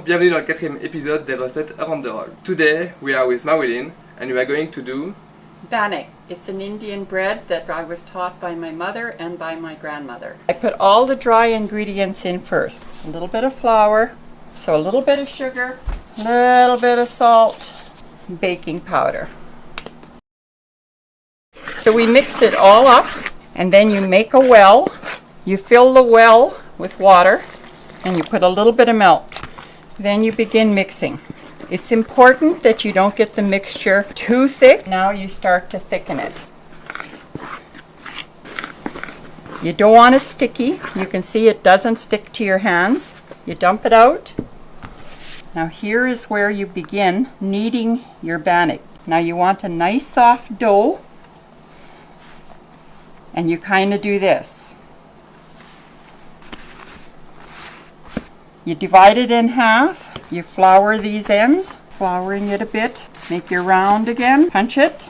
bienvenue dans le 4e épisode des recettes around the world. Today we are with Marilyn and we are going to do Bannock. It's an Indian bread that I was taught by my mother and by my grandmother. I put all the dry ingredients in first. A little bit of flour, so a little bit of sugar, a little bit of salt, baking powder. So we mix it all up and then you make a well. You fill the well with water and you put a little bit of milk. Then you begin mixing. It's important that you don't get the mixture too thick. Now you start to thicken it. You don't want it sticky. You can see it doesn't stick to your hands. You dump it out. Now here is where you begin kneading your bannock. Now you want a nice soft dough, and you kind of do this. You divide it in half. You flour these ends, flouring it a bit. Make your round again. Punch it.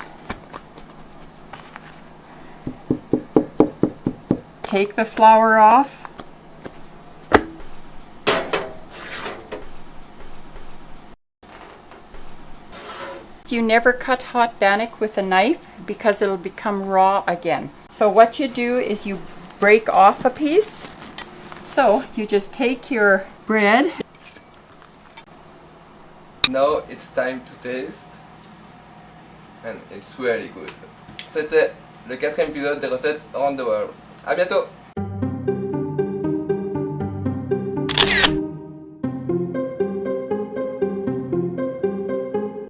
Take the flour off. You never cut hot bannock with a knife because it'll become raw again. So what you do is you break off a piece. So you just take your bread. Now it's time to taste and it's really good. C'était le 4e épisode des recettes around the world. À bientôt!